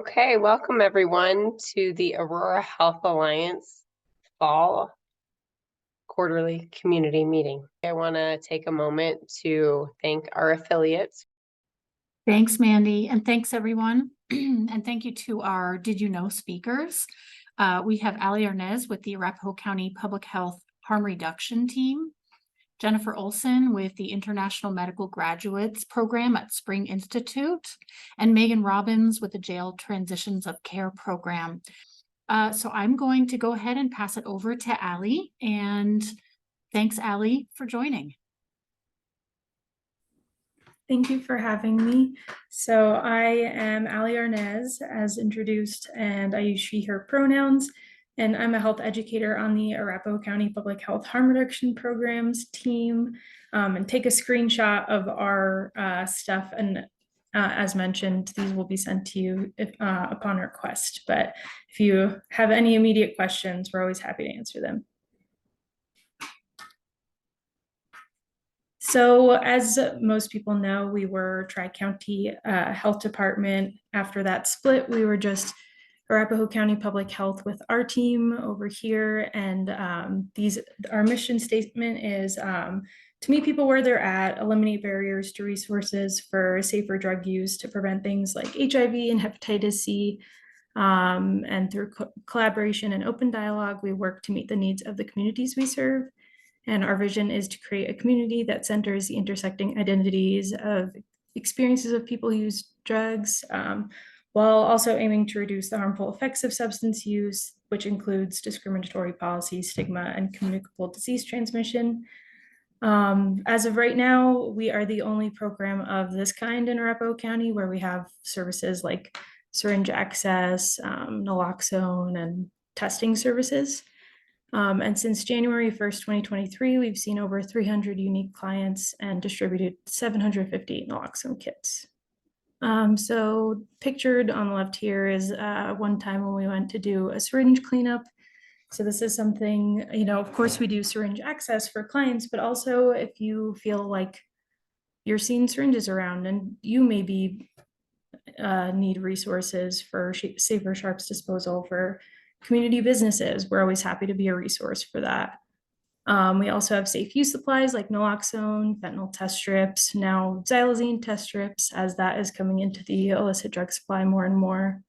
Okay, welcome everyone to the Aurora Health Alliance Fall Quarterly Community Meeting. I want to take a moment to thank our affiliates. Thanks, Mandy, and thanks everyone. And thank you to our Did You Know speakers. We have Arnaiz with the Arapahoe County Public Health Harm Reduction Team, Jennifer Olson with the International Medical Graduates Program at Spring Institute, and Megan Robbins with the Jail Transitions of Care Program. So I'm going to go ahead and pass it over to Allie, and thanks, Allie, for joining. Thank you for having me. So I am Allie Arnaiz, as introduced, and I use she, her pronouns, and I'm a health educator on the Arapahoe County Public Health Harm Reduction Programs team, and take a screenshot of our stuff. And as mentioned, these will be sent to you upon request. But if you have any immediate questions, we're always happy to answer them. So as most people know, we were Tri-County Health Department. After that split, we were just Arapahoe County Public Health with our team over here. And our mission statement is to meet people where they're at, eliminate barriers to resources for safer drug use to prevent things like HIV and hepatitis C. And through collaboration and open dialogue, we work to meet the needs of the communities we serve. And our vision is to create a community that centers the intersecting identities of experiences of people who use drugs, while also aiming to reduce the harmful effects of substance use, which includes discriminatory policies, stigma, and communicable disease transmission. As of right now, we are the only program of this kind in Arapahoe County where we have services like syringe access, naloxone, and testing services. And since January 1st, 2023, we've seen over 300 unique clients and distributed 750 naloxone kits. So pictured on the left here is one time when we went to do a syringe cleanup. So this is something, of course we do syringe access for clients, but also if you feel like you're seeing syringes around and you maybe need resources for safer sharps disposal for community businesses, we're always happy to be a resource for that. We also have safe use supplies like naloxone, fentanyl test strips, now xylazine test strips, as that is coming into the illicit drug supply more and more.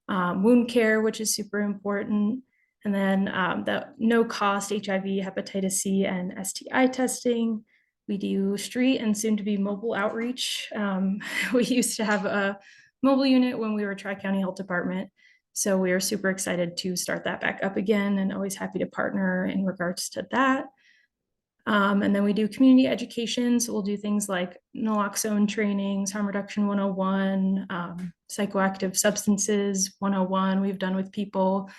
Wound care, which is super important. And then the no cost HIV, hepatitis C, and STI testing. We do street and soon to be mobile outreach. We used to have a mobile unit when we were Tri-County Health Department. So we are super excited to start that back up again and always happy to partner in regards to that. And then we do community education. So we'll do things like naloxone trainings, harm reduction 101, psychoactive substances 101 we've done with people.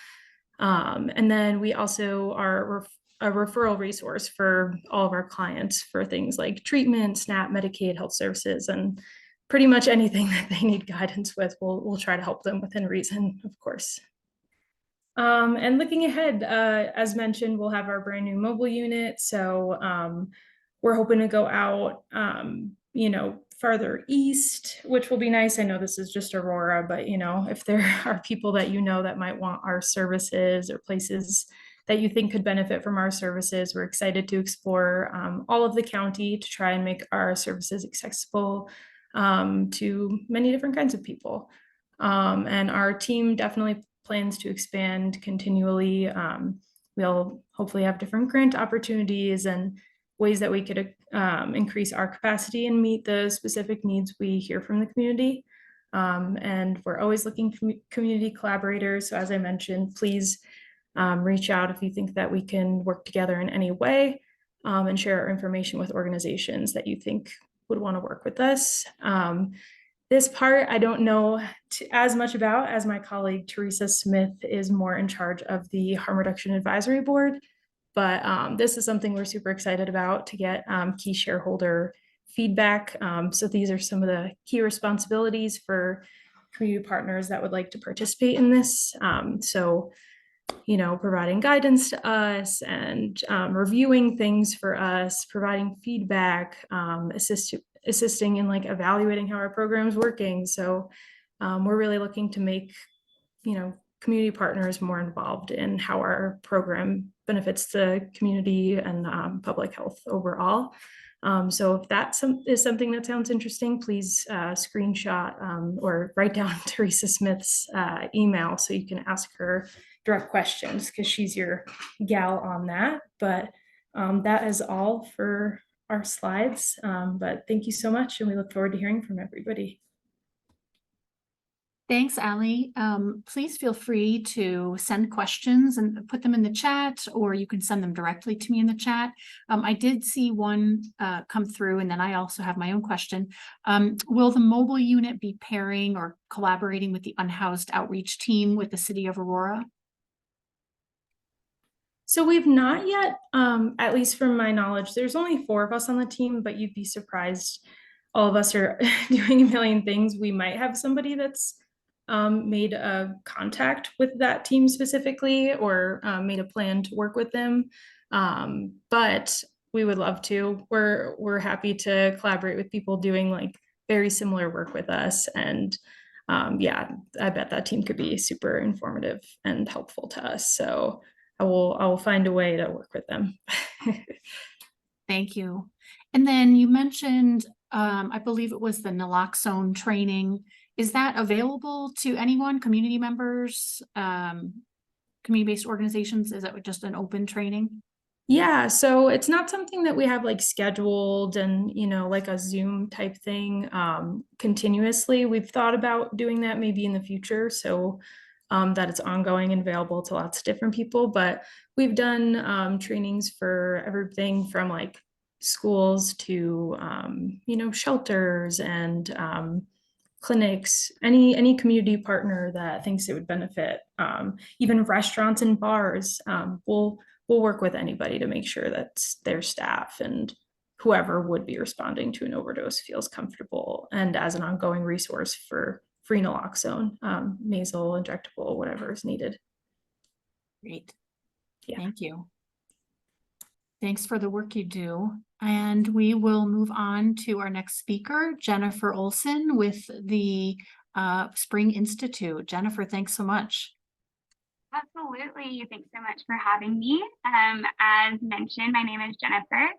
And then we also are a referral resource for all of our clients for things like treatment, SNAP, Medicaid, health services, and pretty much anything that they need guidance with, we'll try to help them within reason, of course. And looking ahead, as mentioned, we'll have our brand new mobile unit. So we're hoping to go out, farther east, which will be nice. I know this is just Aurora, but if there are people that that might want our services or places that you think could benefit from our services, we're excited to explore all of the county to try and make our services accessible to many different kinds of people. And our team definitely plans to expand continually. We'll hopefully have different grant opportunities and ways that we could increase our capacity and meet the specific needs we hear from the community. And we're always looking for community collaborators. So as I mentioned, please reach out if you think that we can work together in any way, and share our information with organizations that you think would want to work with us. This part I don't know as much about, as my colleague Teresa Smith is more in charge of the Harm Reduction Advisory Board, but this is something we're super excited about to get key shareholder feedback. So these are some of the key responsibilities for community partners that would like to participate in this. Providing guidance to us and reviewing things for us, providing feedback, assisting in evaluating how our program is working. So we're really looking to make, community partners more involved in how our program benefits the community and public health overall. So if that is something that sounds interesting, please screenshot or write down Teresa Smith's email so you can ask her direct questions, because she's your gal on that. But that is all for our slides. But thank you so much, and we look forward to hearing from everybody. Thanks, Allie. Please feel free to send questions and put them in the chat, or you can send them directly to me in the chat. I did see one come through, and then I also have my own question. Will the mobile unit be pairing or collaborating with the unhoused outreach team with the City of Aurora? So we've not yet, at least from my knowledge, there's only 4 of us on the team, but you'd be surprised. All of us are doing a million things. We might have somebody that's made a contact with that team specifically, or made a plan to work with them. But we would love to. We're happy to collaborate with people doing like very similar work with us. And yeah, I bet that team could be super informative and helpful to us. So I will find a way to work with them. Thank you. And then you mentioned, I believe it was the naloxone training. Is that available to anyone, community members, community-based organizations? Is that just an open training? Yeah, so it's not something that we have like scheduled and, like a Zoom type thing continuously. We've thought about doing that maybe in the future, so that it's ongoing and available to lots of different people. But we've done trainings for everything from like schools to, shelters and clinics, any community partner that thinks it would benefit, even restaurants and bars. We'll work with anybody to make sure that their staff and whoever would be responding to an overdose feels comfortable, and as an ongoing resource for free naloxone, nasal, injectable, whatever is needed. Great. Yeah. Thank you. Thanks for the work you do. And we will move on to our next speaker, Jennifer Olson with the Spring Institute. Jennifer, thanks so much. Absolutely. Thanks so much for having me. As mentioned, my name is Jennifer.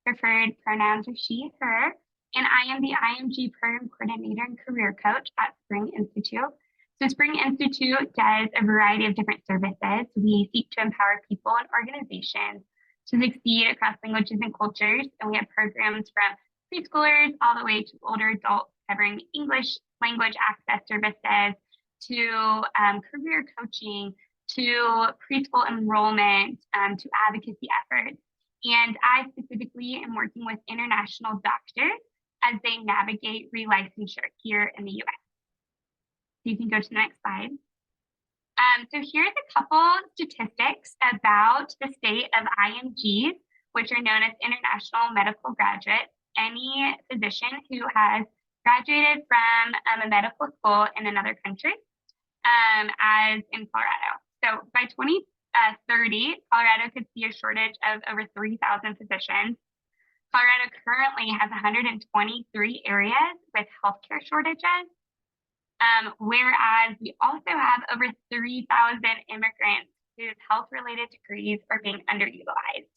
Preferred pronouns are she, her, and I am the IMG Program Coordinator and Career Coach at Spring Institute. So Spring Institute does a variety of different services. We seek to empower people and organizations to succeed across languages and cultures. And we have programs from preschoolers all the way to older adults, covering English language access services to career coaching, to preschool enrollment, to advocacy efforts. And I specifically am working with international doctors as they navigate relicensure here in the US. So you can go to the next slide. So here's a couple statistics about the state of IMGs, which are known as international medical graduates. Any physician who has graduated from a medical school in another country, as in Colorado. So by 2030, Colorado could see a shortage of over 3,000 physicians. Colorado currently has 123 areas with healthcare shortages, whereas we also have over 3,000 immigrants whose health-related degrees are being underutilized.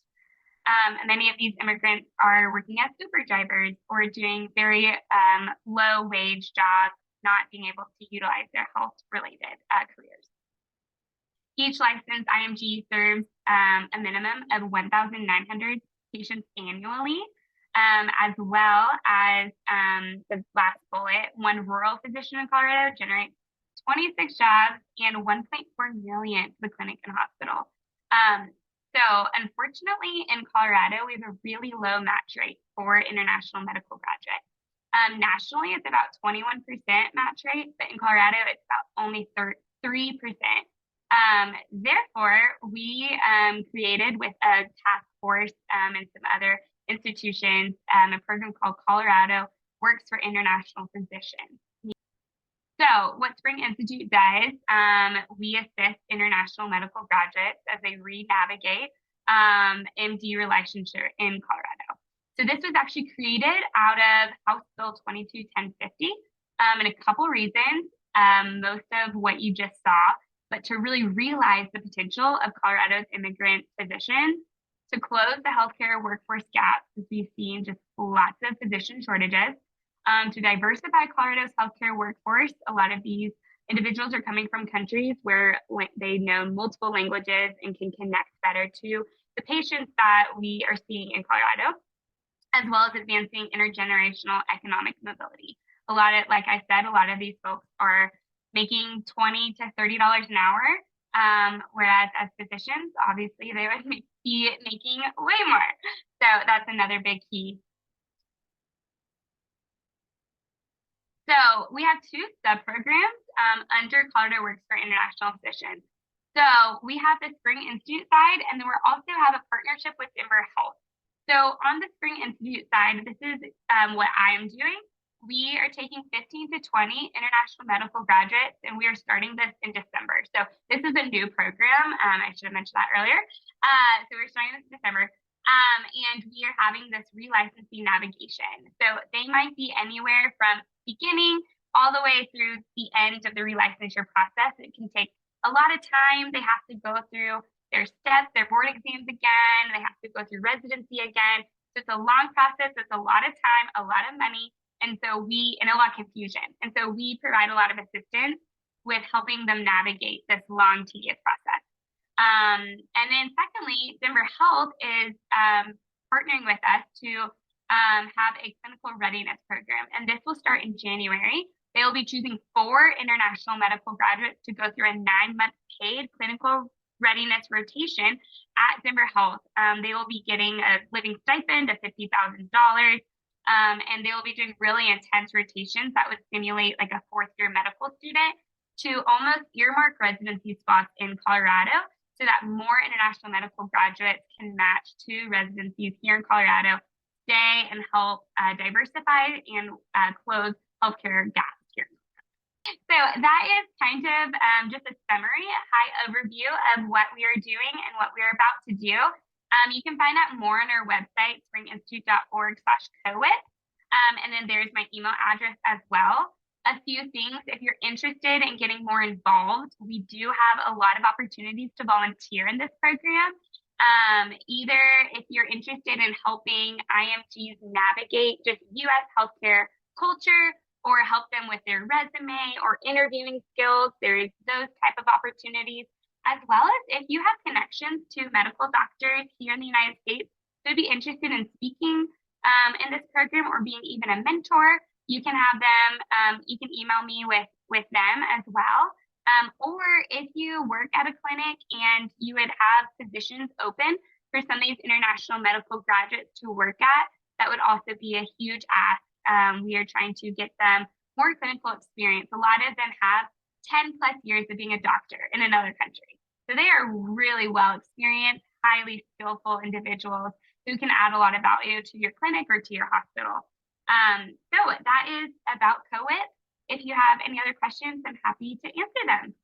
And many of these immigrants are working as Uber drivers or doing very low-wage jobs, not being able to utilize their health-related careers. Each licensed IMG serves a minimum of 1,900 patients annually, as well as the last bullet, one rural physician in Colorado generates 26 jobs and 1.4 million to the clinic and hospital. So unfortunately in Colorado, we have a really low match rate for international medical graduates. Nationally, it's about 21% match rate, but in Colorado, it's about only 3%. Therefore, we created with a task force and some other institutions a program called Colorado Works for International Physicians. So what Spring Institute does, we assist international medical graduates as they re-navigate MD relicensure in Colorado. So this was actually created out of House Bill 22-1050, and a couple reasons. most of what you just saw, but to really realize the potential of Colorado's immigrant physicians to close the healthcare workforce gap, because we've seen just lots of physician shortages, to diversify Colorado's healthcare workforce. A lot of these individuals are coming from countries where they know multiple languages and can connect better to the patients that we are seeing in Colorado, as well as advancing intergenerational economic mobility. A lot of, like I said, a lot of these folks are making $20 to $30 an hour, whereas as physicians, obviously they would be making way more. So that's another big key. So we have two sub-programs under Colorado Works for International Physicians. So we have the Spring Institute side, and then we also have a partnership with Denver Health. So on the Spring Institute side, this is what I am doing. We are taking 15 to 20 international medical graduates, and we are starting this in December. So this is a new program. I should have mentioned that earlier. So we're starting this in December. And we are having this relicensing navigation. So they might be anywhere from beginning all the way through the end of the relicensure process. It can take a lot of time. They have to go through their steps, their board exams again. They have to go through residency again. So it's a long process. It's a lot of time, a lot of money. And so and a lot of confusion. And so we provide a lot of assistance with helping them navigate this long, tedious process. And then secondly, Denver Health is partnering with us to have a clinical readiness program. And this will start in January. They will be choosing 4 international medical graduates to go through a 9-month paid clinical readiness rotation at Denver Health. They will be getting a living stipend of $50,000. And they will be doing really intense rotations that would simulate like a 4th-year medical student to almost earmark residency spots in Colorado so that more international medical graduates can match to residencies here in Colorado, stay and help diversify and close healthcare gaps here. So that is kind of just a summary, a high overview of what we are doing and what we are about to do. You can find out more on our website, springinstitute.org/COWIT. And then there's my email address as well. A few things, if you're interested in getting more involved, we do have a lot of opportunities to volunteer in this program. Either if you're interested in helping IMGs navigate just US healthcare culture, or help them with their resume or interviewing skills, there's those type of opportunities, as well as if you have connections to medical doctors here in the United States who'd be interested in speaking in this program or being even a mentor, you can have them, you can email me with them as well. Or if you work at a clinic and you would have positions open for some of these international medical graduates to work at, that would also be a huge ask. We are trying to get them more clinical experience. A lot of them have 10+ years of being a doctor in another country. So they are really well experienced, highly skillful individuals who can add a lot of value to your clinic or to your hospital. So that is about COWIT. If you have any other questions, I'm happy to answer them.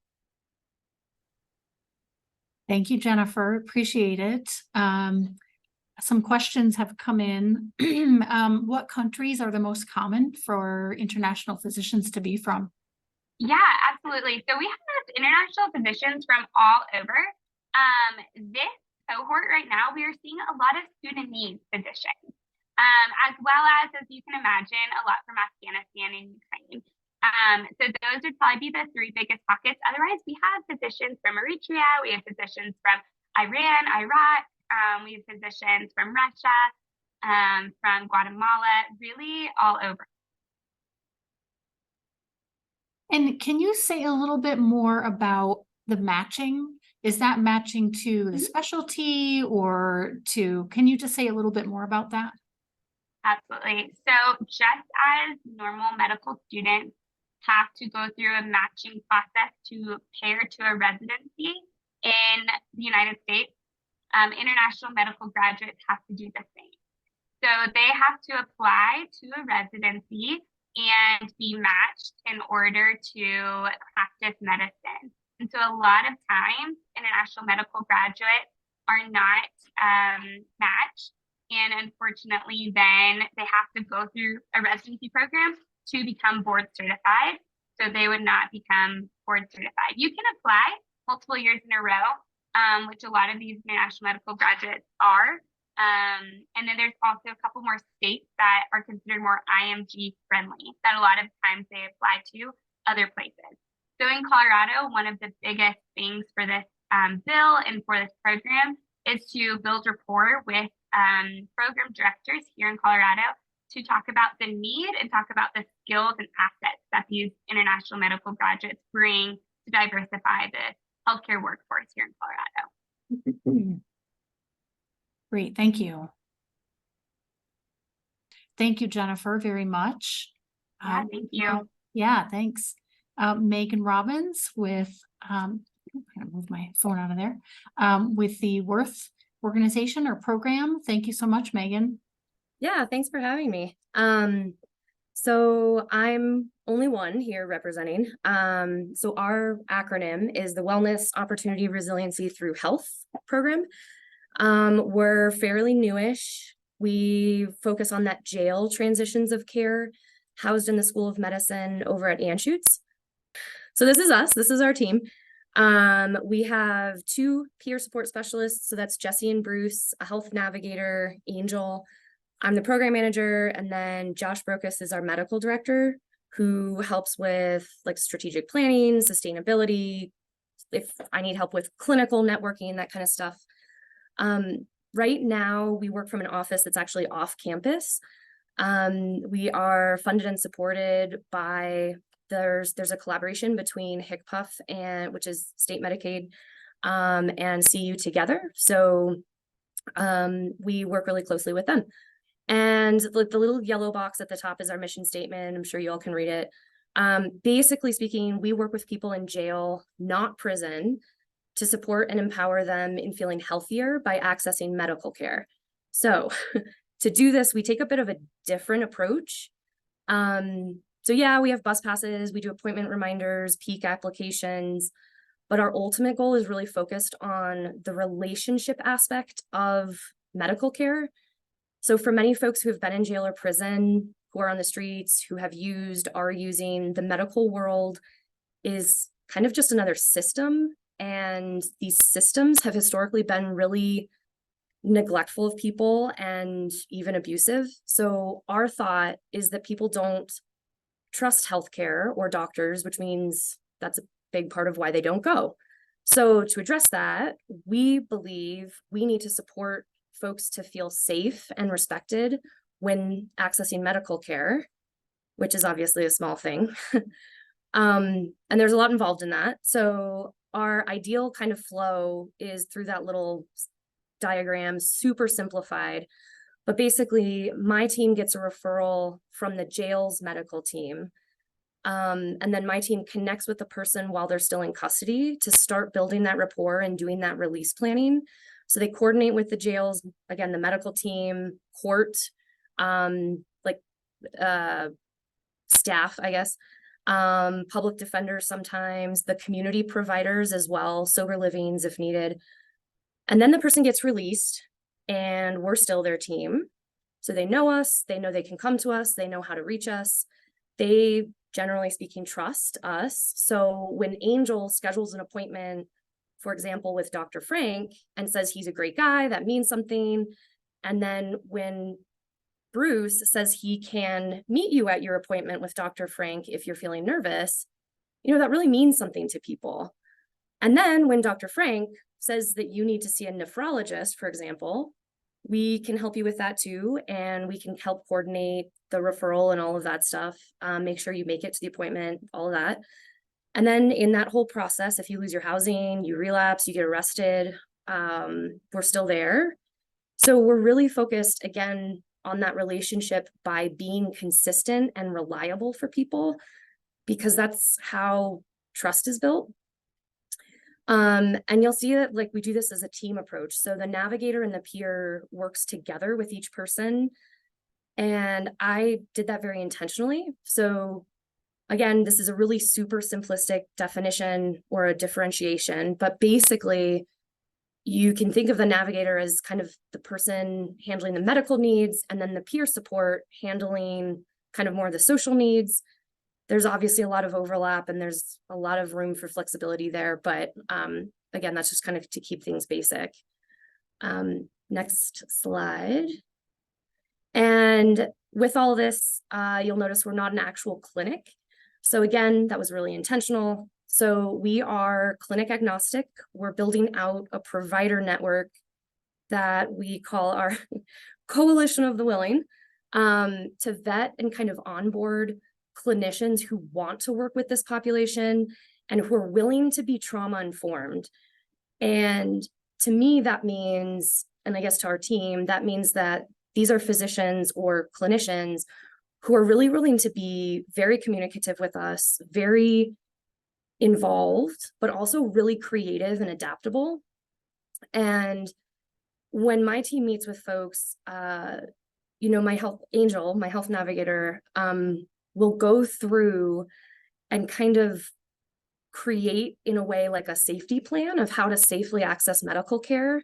Thank you, Jennifer. Appreciate it. Some questions have come in. What countries are the most common for international physicians to be from? Yeah, absolutely. So we have international physicians from all over. This cohort right now, we are seeing a lot of Sudanese physicians, as well as you can imagine, a lot from Afghanistan and Ukraine. So those would probably be the 3 biggest pockets. Otherwise, we have physicians from Eritrea, we have physicians from Iran, Iraq, we have physicians from Russia, from Guatemala, really all over. And can you say a little bit more about the matching? Is that matching to the specialty or can you just say a little bit more about that? Absolutely. So just as normal medical students have to go through a matching process to pair to a residency in the United States, international medical graduates have to do the same. So they have to apply to a residency and be matched in order to practice medicine. And so a lot of times, international medical graduates are not matched. And unfortunately, then they have to go through a residency program to become board certified. so they would not become board certified. You can apply multiple years in a row, which a lot of these international medical graduates are. And then there's also a couple more states that are considered more IMG friendly that a lot of times they apply to other places. So in Colorado, one of the biggest things for this bill and for this program is to build rapport with program directors here in Colorado to talk about the need and talk about the skills and assets that these international medical graduates bring to diversify the healthcare workforce here in Colorado. Great, thank you. Thank you, Jennifer, very much. Yeah, thank you. Yeah, thanks. Megan Robbins with, I'm gonna move my phone out of there, with the Worth organization or program. Thank you so much, Megan. Yeah, thanks for having me. So I'm only one here representing. So our acronym is the Wellness Opportunity Resiliency Through Health program. We're fairly newish. We focus on that jail transitions of care housed in the School of Medicine over at Anschutz. So this is us, this is our team. We have 2 peer support specialists. So that's Jesse and Bruce, a health navigator, Angel. I'm the program manager, and then Josh Brokus is our medical director who helps with like strategic planning, sustainability, if I need help with clinical networking, that kind of stuff. Right now we work from an office that's actually off campus. We are funded and supported by, there's a collaboration between HCPF and, which is state Medicaid, and CU together. So we work really closely with them. And like the little yellow box at the top is our mission statement. I'm sure you all can read it. Basically speaking, we work with people in jail, not prison, to support and empower them in feeling healthier by accessing medical care. So to do this, we take a bit of a different approach. So yeah, we have bus passes, we do appointment reminders, peak applications, but our ultimate goal is really focused on the relationship aspect of medical care. So for many folks who have been in jail or prison, who are on the streets, who have used, are using, the medical world is kind of just another system. And these systems have historically been really neglectful of people and even abusive. So our thought is that people don't trust healthcare or doctors, which means that's a big part of why they don't go. So to address that, we believe we need to support folks to feel safe and respected when accessing medical care, which is obviously a small thing. And there's a lot involved in that. So our ideal kind of flow is through that little diagram, super simplified. But basically, my team gets a referral from the jail's medical team. And then my team connects with the person while they're still in custody to start building that rapport and doing that release planning. So they coordinate with the jails, again, the medical team, court, staff, I guess, public defenders sometimes, the community providers as well, sober livings if needed. And then the person gets released and we're still their team. So they know us, they know they can come to us, they know how to reach us. They, generally speaking, trust us. So when Angel schedules an appointment, for example, with Dr. Frank and says he's a great guy, that means something. And then when Bruce says he can meet you at your appointment with Dr. Frank if you're feeling nervous, that really means something to people. And then when Dr. Frank says that you need to see a nephrologist, for example, we can help you with that too. And we can help coordinate the referral and all of that stuff. Make sure you make it to the appointment, all of that. And then in that whole process, if you lose your housing, you relapse, you get arrested, we're still there. So we're really focused, again, on that relationship by being consistent and reliable for people, because that's how trust is built. And you'll see that like we do this as a team approach. So the navigator and the peer works together with each person. And I did that very intentionally. So again, this is a really super simplistic definition or a differentiation, but basically you can think of the navigator as kind of the person handling the medical needs, and then the peer support handling kind of more of the social needs. there's obviously a lot of overlap and there's a lot of room for flexibility there, but again, that's just kind of to keep things basic. Next slide. And with all this, you'll notice we're not an actual clinic. So again, that was really intentional. So we are clinic agnostic. We're building out a provider network that we call our Coalition of the Willing, to vet and kind of onboard clinicians who want to work with this population and who are willing to be trauma informed. And to me, that means, and I guess to our team, that means that these are physicians or clinicians who are really willing to be very communicative with us, very involved, but also really creative and adaptable. And when my team meets with folks, you know, my health angel, my health navigator, will go through and kind of create in a way like a safety plan of how to safely access medical care.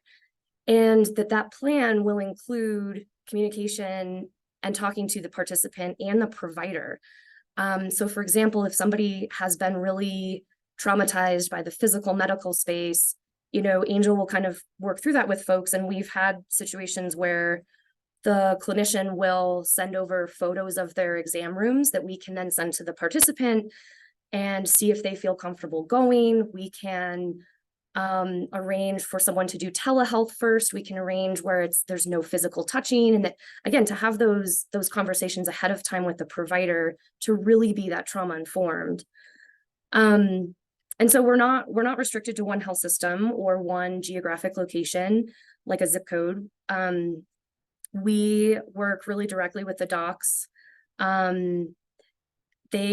And that plan will include communication and talking to the participant and the provider. So for example, if somebody has been really traumatized by the physical medical space, you know, Angel will kind of work through that with folks. And we've had situations where the clinician will send over photos of their exam rooms that we can then send to the participant and see if they feel comfortable going. We can arrange for someone to do telehealth first. We can arrange where there's no physical touching, and that, again, to have those conversations ahead of time with the provider to really be that trauma informed. And so we're not restricted to one health system or one geographic location like a zip code. We work really directly with the docs. They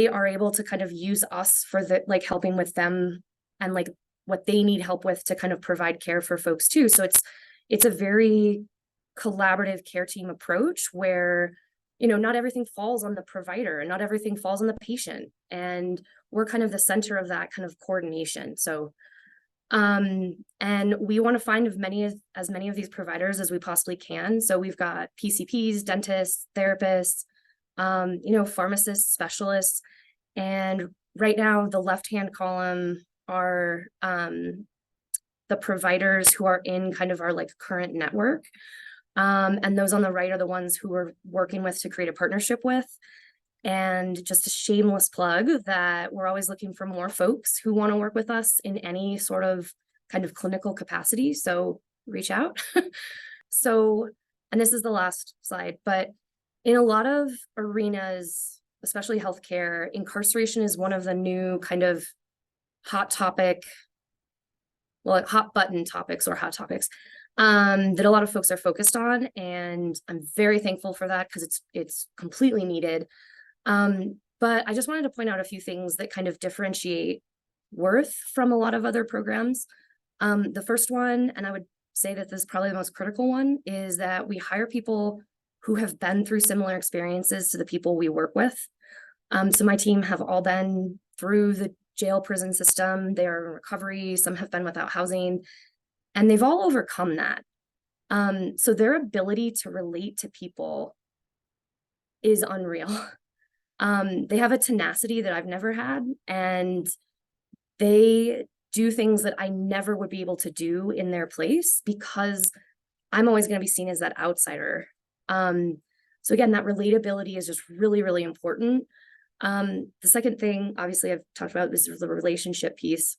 are able to kind of use us for like helping with them and like what they need help with to kind of provide care for folks too. So it's a very collaborative care team approach where, you know, not everything falls on the provider and not everything falls on the patient. And we're kind of the center of that kind of coordination. So, and we want to find as many of these providers as we possibly can. So we've got PCPs, dentists, therapists, you know, pharmacists, specialists. And right now, the left-hand column are the providers who are in kind of our like current network. And those on the right are the ones who we're working with to create a partnership with. And just a shameless plug that we're always looking for more folks who want to work with us in any sort of kind of clinical capacity. So reach out. So, and this is the last slide, but in a lot of arenas, especially healthcare, incarceration is one of the new kind of hot topic, well, like hot button topics or hot topics that a lot of folks are focused on. And I'm very thankful for that because it's completely needed. But I just wanted to point out a few things that kind of differentiate Worth from a lot of other programs. The first one, and I would say that this is probably the most critical one, is that we hire people who have been through similar experiences to the people we work with. So my team have all been through the jail prison system. They are in recovery. Some have been without housing, and they've all overcome that. So their ability to relate to people is unreal. They have a tenacity that I've never had, and they do things that I never would be able to do in their place because I'm always going to be seen as that outsider. So again, that relatability is just really, really important. The second thing, obviously, I've talked about is the relationship piece.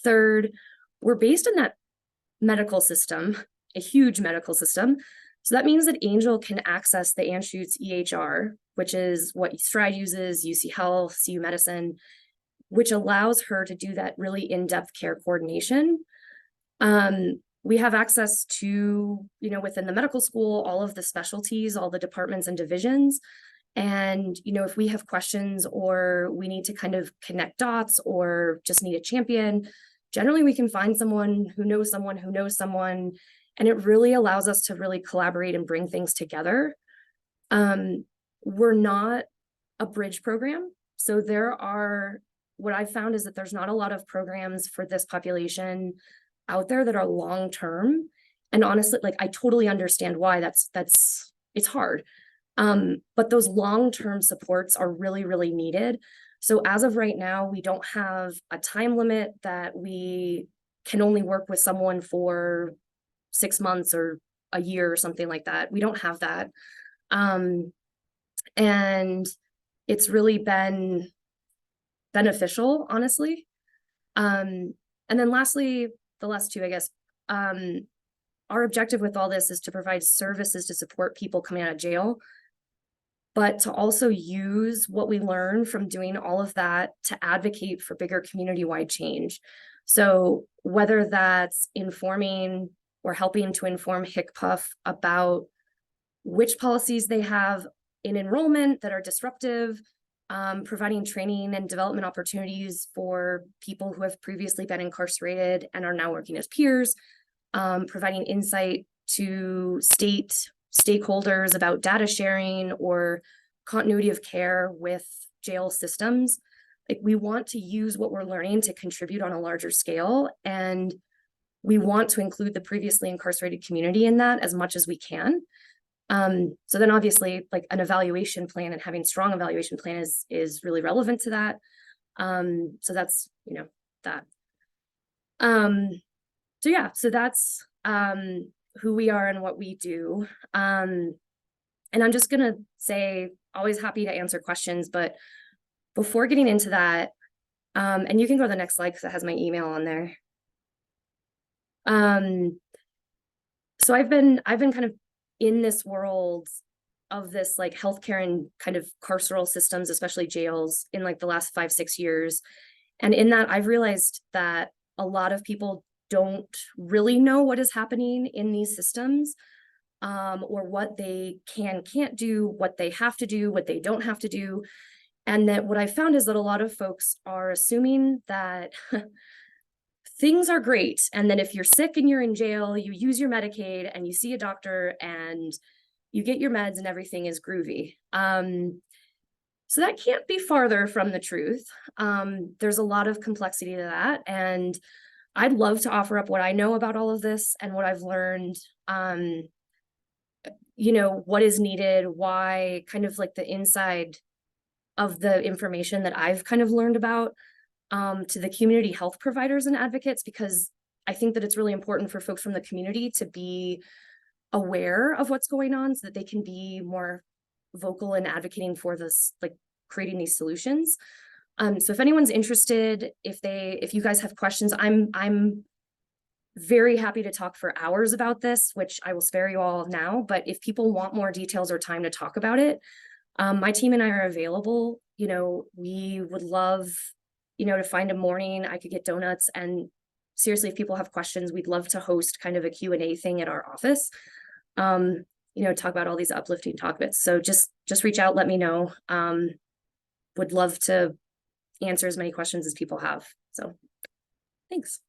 Third, we're based in that medical system, a huge medical system. So that means that Angel can access the Anschutz EHR, which is what Stride uses, UC Health, CU Medicine, which allows her to do that really in-depth care coordination. We have access to, you know, within the medical school, all of the specialties, all the departments and divisions. And, you know, if we have questions or we need to kind of connect dots or just need a champion, generally we can find someone who knows someone who knows someone. And it really allows us to really collaborate and bring things together. We're not a bridge program. So what I've found is that there's not a lot of programs for this population out there that are long-term. And honestly, like, I totally understand why it's hard. But those long-term supports are really, really needed. So as of right now, we don't have a time limit that we can only work with someone for 6 months or a year or something like that. We don't have that. And it's really been beneficial, honestly. And then lastly, the last two, I guess, our objective with all this is to provide services to support people coming out of jail, but to also use what we learn from doing all of that to advocate for bigger community-wide change. So whether that's informing or helping to inform HCPF about which policies they have in enrollment that are disruptive, providing training and development opportunities for people who have previously been incarcerated and are now working as peers, providing insight to state stakeholders about data sharing or continuity of care with jail systems. Like, we want to use what we're learning to contribute on a larger scale, and we want to include the previously incarcerated community in that as much as we can. So then obviously, like, an evaluation plan and having strong evaluation plan is really relevant to that. So that's, that. So yeah, so that's who we are and what we do. And I'm just gonna say, always happy to answer questions, but before getting into that, and you can go to the next slide because it has my email on there. So I've been kind of in this world of this, like, healthcare and kind of carceral systems, especially jails, in like the last 5-6 years. And in that, I've realized that a lot of people don't really know what is happening in these systems, or what they can't do, what they have to do, what they don't have to do. And that what I found is that a lot of folks are assuming that things are great, and then if you're sick and you're in jail, you use your Medicaid and you see a doctor and you get your meds and everything is groovy. So that can't be farther from the truth. There's a lot of complexity to that, and I'd love to offer up what I know about all of this and what I've learned, what is needed, why, kind of like the inside of the information that I've kind of learned about, to the community health providers and advocates, because I think that it's really important for folks from the community to be aware of what's going on so that they can be more vocal in advocating for this, like, creating these solutions. So if anyone's interested, if you guys have questions, I'm very happy to talk for hours about this, which I will spare you all now. But if people want more details or time to talk about it, my team and I are available. We would love, to find a morning. I could get donuts, and seriously, if people have questions, we'd love to host kind of a Q&A thing at our office. Talk about all these uplifting topics. So just reach out, let me know. Would love to answer as many questions as people have. So thanks.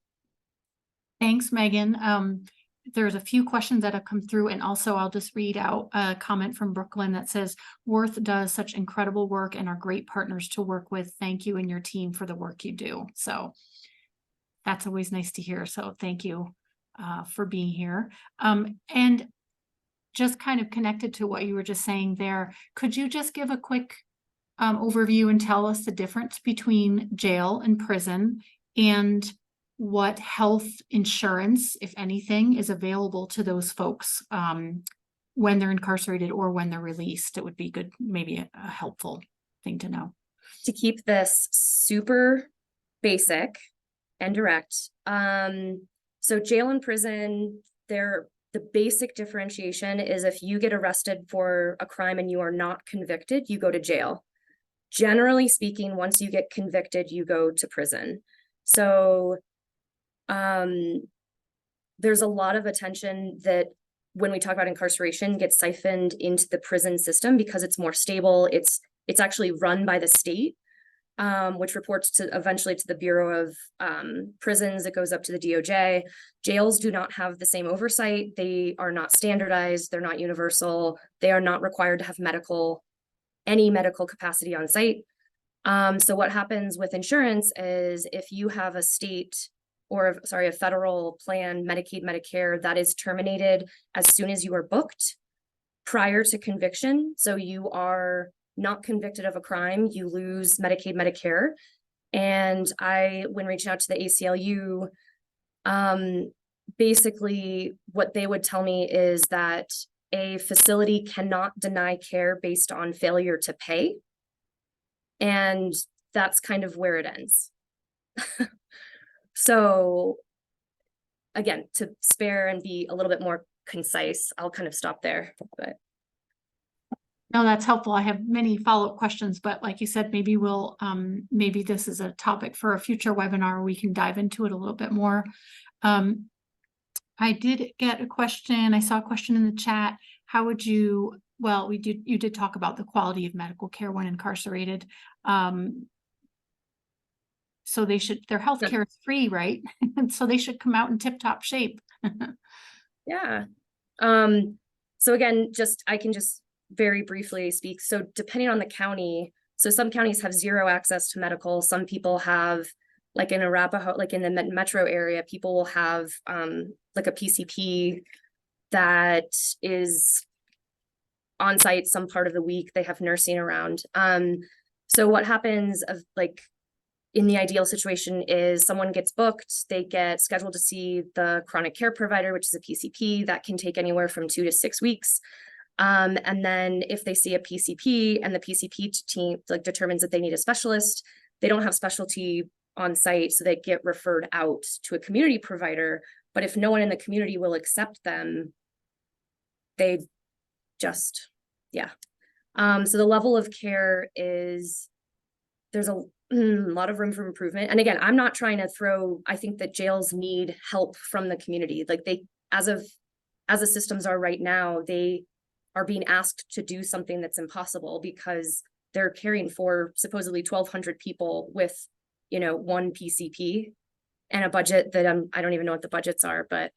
Thanks, Megan. There's a few questions that have come through, and also I'll just read out a comment from Brooklyn that says, Worth does such incredible work and are great partners to work with. Thank you and your team for the work you do. So that's always nice to hear. So thank you for being here. And just kind of connected to what you were just saying there, could you just give a quick overview and tell us the difference between jail and prison, and what health insurance, if anything, is available to those folks when they're incarcerated or when they're released? It would be good, maybe a helpful thing to know. To keep this super basic and direct, so jail and prison, the basic differentiation is if you get arrested for a crime and you are not convicted, you go to jail. Generally speaking, once you get convicted, you go to prison. So there's a lot of attention that, when we talk about incarceration, gets siphoned into the prison system because it's more stable. It's actually run by the state, which reports eventually to the Bureau of Prisons. It goes up to the DOJ. Jails do not have the same oversight. They are not standardized. They're not universal. They are not required to have any medical capacity on site. So what happens with insurance is, if you have a federal plan, Medicaid, Medicare, that is terminated as soon as you are booked, prior to conviction. So you are not convicted of a crime, you lose Medicaid, Medicare. And when reaching out to the ACLU, basically what they would tell me is that a facility cannot deny care based on failure to pay. And that's kind of where it ends. So again, to spare and be a little bit more concise, I'll kind of stop there, but. No, that's helpful. I have many follow-up questions, but like you said, maybe we'll, maybe this is a topic for a future webinar. We can dive into it a little bit more. I did get a question. I saw a question in the chat. How would you, well, you did talk about the quality of medical care when incarcerated. So their healthcare is free, right? And so they should come out in tip-top shape. Yeah. So again, I can just very briefly speak. So depending on the county, so some counties have zero access to medical. Some people have, like in Arapahoe, like in the metro area, people will have like a PCP that is on site some part of the week. They have nursing around. So what happens in the ideal situation is someone gets booked, they get scheduled to see the chronic care provider, which is a PCP that can take anywhere from 2 to 6 weeks. And then if they see a PCP and the PCP team determines that they need a specialist, they don't have specialty on site, so they get referred out to a community provider. But if no one in the community will accept them, they just, yeah. So the level of care there's a lot of room for improvement. And again, I'm not trying to I think that jails need help from the community. Like as the systems are right now, they are being asked to do something that's impossible because they're caring for supposedly 1,200 people with, one PCP and a budget that I don't even know what the budgets are. But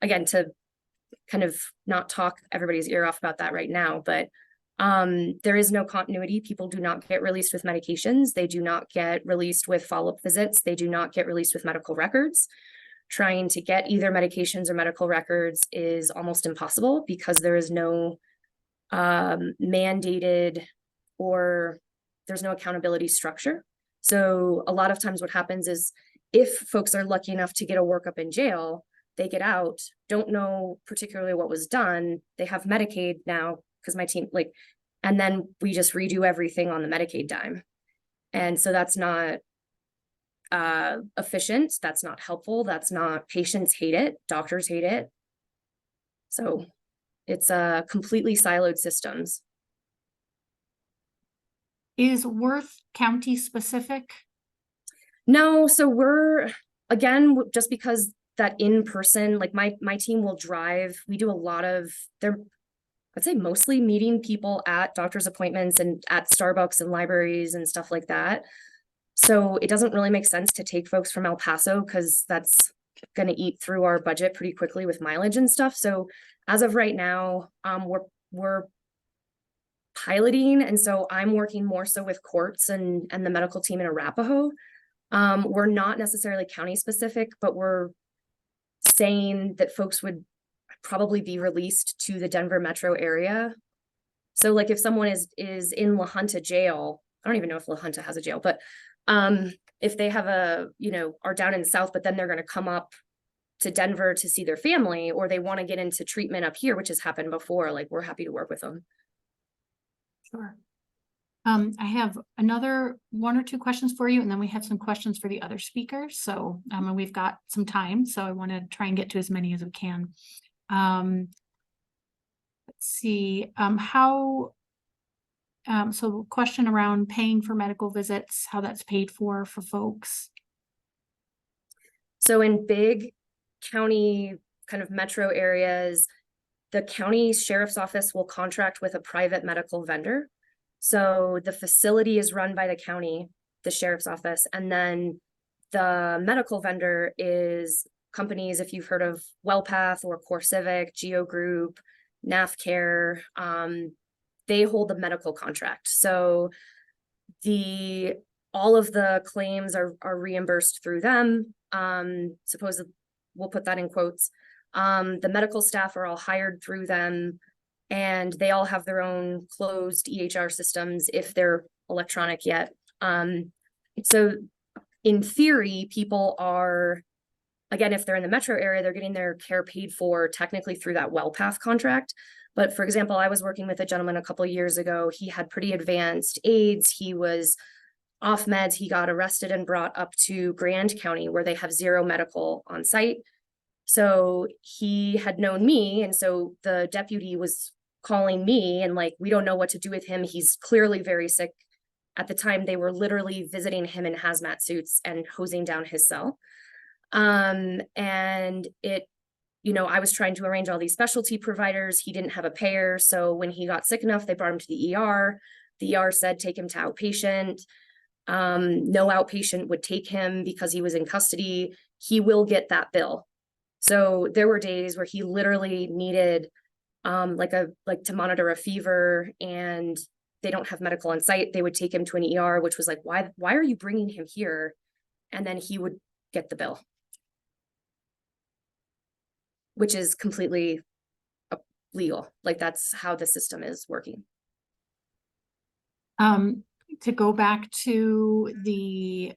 again, to kind of not talk everybody's ear off about that right now, but there is no continuity. People do not get released with medications. They do not get released with follow-up visits. They do not get released with medical records. Trying to get either medications or medical records is almost impossible because there is no mandated or there's no accountability structure. So a lot of times what happens is if folks are lucky enough to get a workup in jail, they get out, don't know particularly what was done. They have Medicaid now because my team and then we just redo everything on the Medicaid dime. And so that's not efficient. That's not helpful. That's not, patients hate it. Doctors hate it. So it's completely siloed systems. Is Worth County specific? No, so we're, again, just because that in person, my team will drive, we do a lot of, I'd say mostly meeting people at doctor's appointments and at Starbucks and libraries and stuff like that. So it doesn't really make sense to take folks from El Paso because that's going to eat through our budget pretty quickly with mileage and stuff. So as of right now, we're piloting. And so I'm working more so with courts and the medical team in Arapahoe. We're not necessarily county specific, but we're saying that folks would probably be released to the Denver metro area. So if someone is in La Junta jail, I don't even know if La Junta has a jail, but if they have are down in the South, but then they're going to come up to Denver to see their family, or they want to get into treatment up here, which has happened before, we're happy to work with them. Sure. I have another 1 or 2 questions for you, and then we have some questions for the other speakers. So, and we've got some time, so I want to try and get to as many as we can. Let's see, so question around paying for medical visits, how that's paid for folks. So in big county kind of metro areas, the county sheriff's office will contract with a private medical vendor. So the facility is run by the county, the sheriff's office, and then the medical vendor is companies, if you've heard of WellPath or CoreCivic, Geo Group, NAFCare, they hold the medical contract. So all of the claims are reimbursed through them. Suppose we'll put that in quotes. The medical staff are all hired through them, and they all have their own closed EHR systems if they're electronic yet. So in theory, people are, again, if they're in the metro area, they're getting their care paid for technically through that WellPath contract. But for example, I was working with a gentleman a couple of years ago. He had pretty advanced AIDS. He was off meds. He got arrested and brought up to Grand County, where they have zero medical on site. So he had known me. And so the deputy was calling me and like, we don't know what to do with him. He's clearly very sick. At the time, they were literally visiting him in hazmat suits and hosing down his cell. And it, I was trying to arrange all these specialty providers. He didn't have a payer. So when he got sick enough, they brought him to the ER. The ER said, take him to outpatient. No outpatient would take him because he was in custody. He will get that bill. So there were days where he literally needed to monitor a fever, and they don't have medical on site. They would take him to an ER, which was like, why are you bringing him here? And then he would get the bill, which is completely legal. Like, that's how the system is working. To go back to the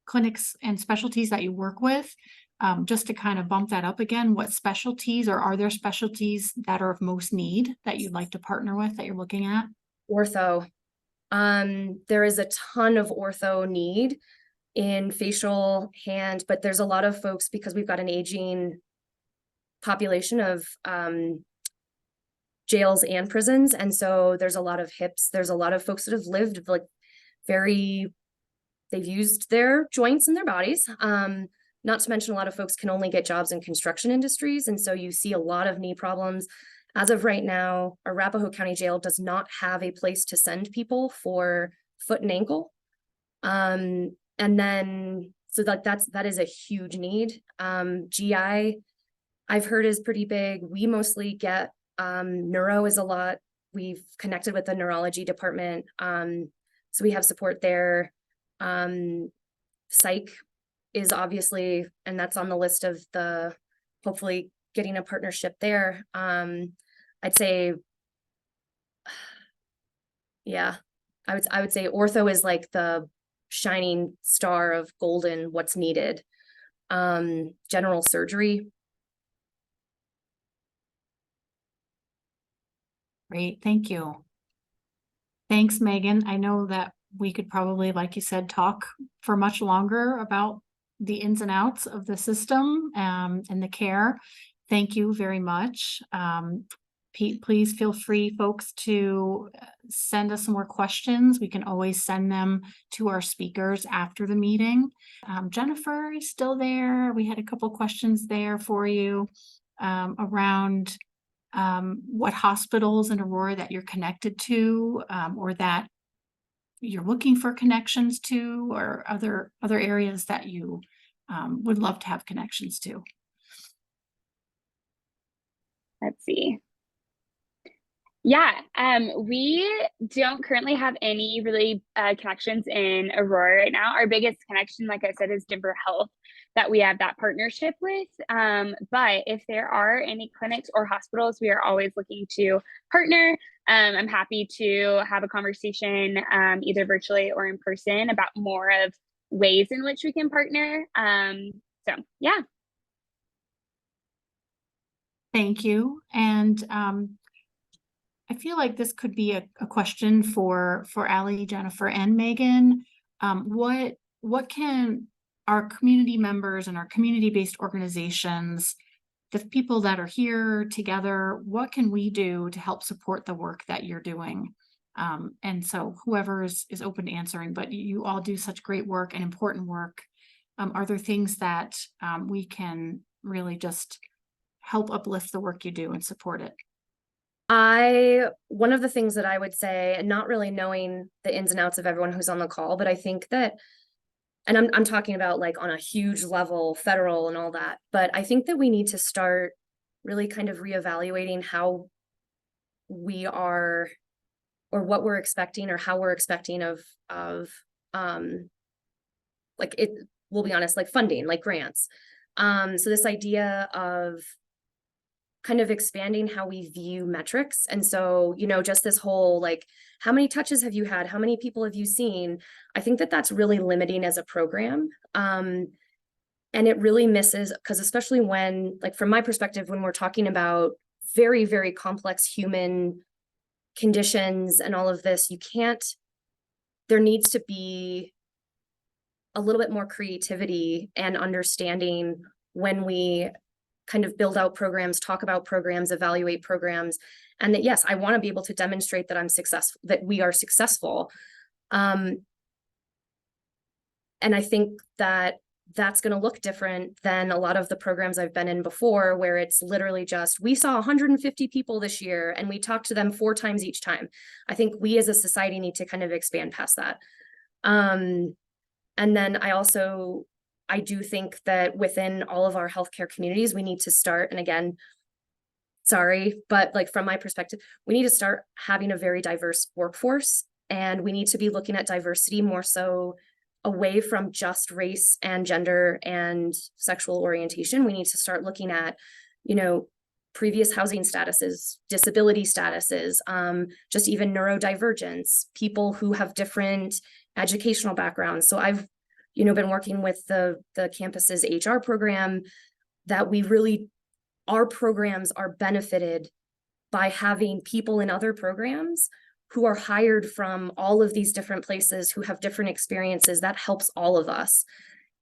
clinics and specialties that you work with, just to kind of bump that up again, what specialties, or are there specialties that are of most need that you'd like to partner with, that you're looking at? Ortho. There is a ton of ortho need in facial, hand, but there's a lot of folks, because we've got an aging population of jails and prisons. And so there's a lot of hips. There's a lot of folks that have lived like they've used their joints in their bodies. Not to mention, a lot of folks can only get jobs in construction industries. And so you see a lot of knee problems. As of right now, Arapahoe County Jail does not have a place to send people for foot and ankle. And then, so that is a huge need. GI, I've heard, is pretty big. We mostly get, neuro is a lot. We've connected with the neurology department. So we have support there. Psych is obviously, and that's on the list of the, hopefully getting a partnership there. I'd say, yeah, I would say ortho is like the shining star of golden, what's needed. General surgery. Great, thank you. Thanks, Megan. I know that we could probably, like you said, talk for much longer about the ins and outs of the system and the care. Thank you very much. Please feel free, folks, to send us some more questions. We can always send them to our speakers after the meeting. Jennifer is still there. We had a couple questions there for you around what hospitals in Aurora that you're connected to, or that you're looking for connections to, or other areas that you would love to have connections to. Let's see. Yeah, we don't currently have any really connections in Aurora right now. Our biggest connection, like I said, is Denver Health, that we have that partnership with. But if there are any clinics or hospitals, we are always looking to partner. I'm happy to have a conversation either virtually or in person about more of ways in which we can partner. So yeah. Thank you. And I feel like this could be a question for Allie, Jennifer, and Megan. What can our community members and our community-based organizations, the people that are here together, what can we do to help support the work that you're doing? And so whoever is open to answering, but you all do such great work and important work. Are there things that we can really just help uplift the work you do and support it? One of the things that I would say, and not really knowing the ins and outs of everyone who's on the call, but I think that, and I'm talking about like on a huge level, federal and all that, but I think that we need to start really kind of reevaluating how we are, or what we're expecting, or how we're expecting of like, it, we'll be honest, like funding, like grants. So this idea of kind of expanding how we view metrics. And so, you know, just this whole, like, how many touches have you had? How many people have you seen? I think that that's really limiting as a program. And it really misses, because especially when, like, from my perspective, when we're talking about very, very complex human conditions and all of this, there needs to be a little bit more creativity and understanding when we kind of build out programs, talk about programs, evaluate programs, and that, yes, I want to be able to demonstrate that I'm successful, that we are successful. And I think that that's going to look different than a lot of the programs I've been in before, where it's literally just, we saw 150 people this year and we talked to them 4 times each time. I think we as a society need to kind of expand past that. And then I do think that within all of our healthcare communities, we need to start, and again, sorry, but like from my perspective, we need to start having a very diverse workforce, and we need to be looking at diversity more so away from just race and gender and sexual orientation. We need to start looking at, you know, previous housing statuses, disability statuses, just even neurodivergence, people who have different educational backgrounds. So I've, you know, been working with the campus's HR program, that our programs are benefited by having people in other programs who are hired from all of these different places, who have different experiences. That helps all of us.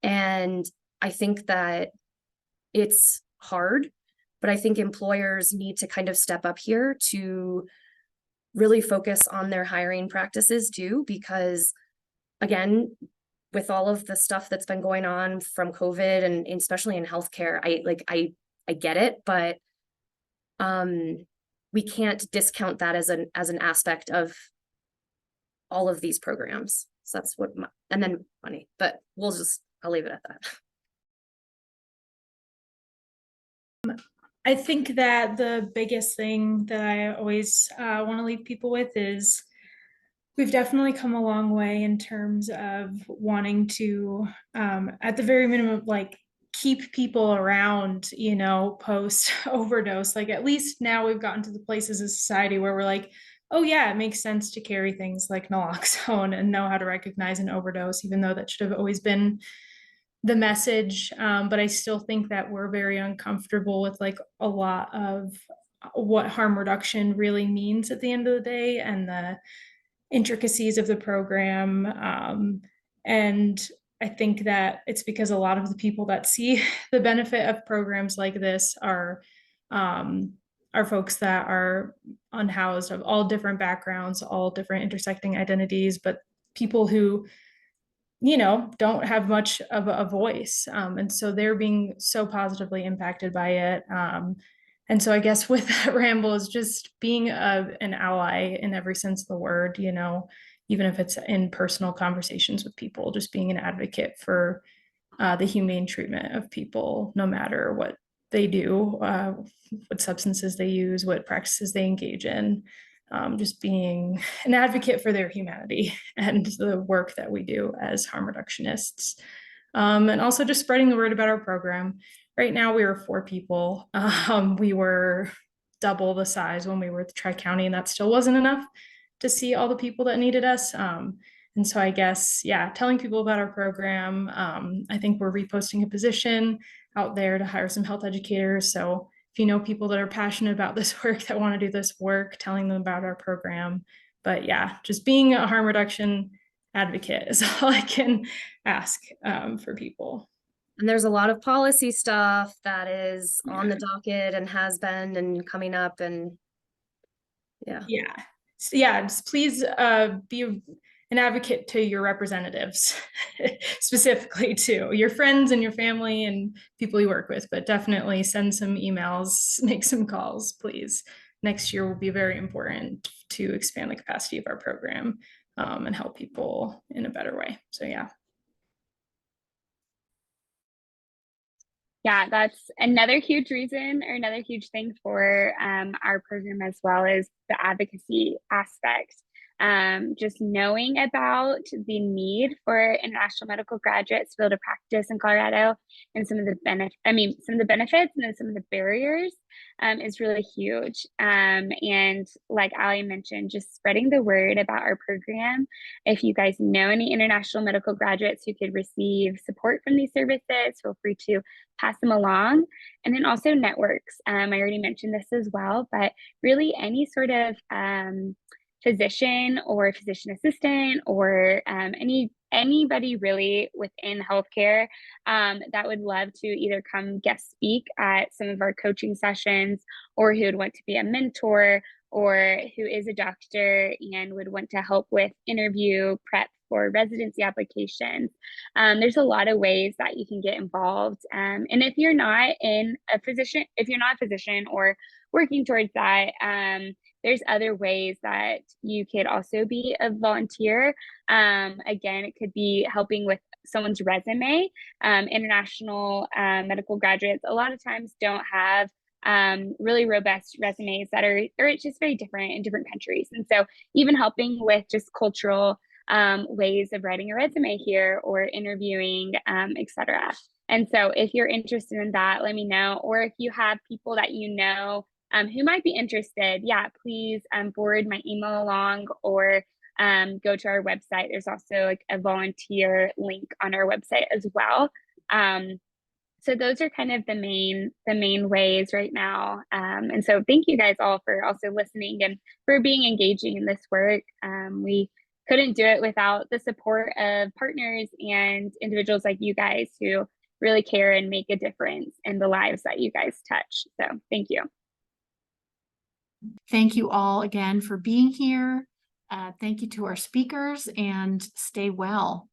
And I think that it's hard, but I think employers need to kind of step up here to really focus on their hiring practices too, because again, with all of the stuff that's been going on from COVID and especially in healthcare, I get it, but we can't discount that as an aspect of all of these programs. So that's what and then money, but I'll leave it at that. I think that the biggest thing that I always want to leave people with is we've definitely come a long way in terms of wanting to, at the very minimum, like keep people around, you know, post overdose. Like at least now we've gotten to the place as a society where we're like, oh yeah, it makes sense to carry things like naloxone and know how to recognize an overdose, even though that should have always been the message. But I still think that we're very uncomfortable with like a lot of what harm reduction really means at the end of the day and the intricacies of the program. And I think that it's because a lot of the people that see the benefit of programs like this are folks that are unhoused, of all different backgrounds, all different intersecting identities, but people who, you know, don't have much of a voice. And so they're being so positively impacted by it. And so I guess with that ramble is just being an ally in every sense of the word, you know, even if it's in personal conversations with people, just being an advocate for the humane treatment of people, no matter what they do, what substances they use, what practices they engage in, just being an advocate for their humanity and the work that we do as harm reductionists. And also just spreading the word about our program. Right now we were 4 people. We were double the size when we were at Tri-County, and that still wasn't enough to see all the people that needed us. And so I guess, yeah, telling people about our program. I think we're reposting a position out there to hire some health educators. So if you know people that are passionate about this work, that want to do this work, telling them about our program. But yeah, just being a harm reduction advocate is all I can ask for people. And there's a lot of policy stuff that is on the docket and has been and coming up, and just please be an advocate to your representatives, specifically to your friends and your family and people you work with, but definitely send some emails, make some calls, please. Next year will be very important to expand the capacity of our program and help people in a better way. So yeah. Yeah, that's another huge reason, or another huge thing for our program as well, is the advocacy aspect. just knowing about the need for international medical graduates to be able to practice in Colorado and some of the benefits and then some of the barriers is really huge. And like Ali mentioned, just spreading the word about our program. If you guys know any international medical graduates who could receive support from these services, feel free to pass them along. And then also networks. I already mentioned this as well, but really any sort of physician or physician assistant or anybody really within healthcare that would love to either come guest speak at some of our coaching sessions, or who would want to be a mentor, or who is a doctor and would want to help with interview prep for residency applications. There's a lot of ways that you can get involved. And if you're not a physician or working towards that, there's other ways that you could also be a volunteer. Again, it could be helping with someone's resume. International medical graduates a lot of times don't have really robust resumes or it's just very different in different countries. And so even helping with just cultural ways of writing a resume here or interviewing, etc. And so if you're interested in that, let me know. Or if you have people that you know who might be interested, please forward my email along, or go to our website. There's also like a volunteer link on our website as well. So those are kind of the main ways right now. And so thank you guys all for also listening and for being engaging in this work. We couldn't do it without the support of partners and individuals like you guys who really care and make a difference in the lives that you guys touch. So thank you. Thank you all again for being here. Thank you to our speakers, and stay well.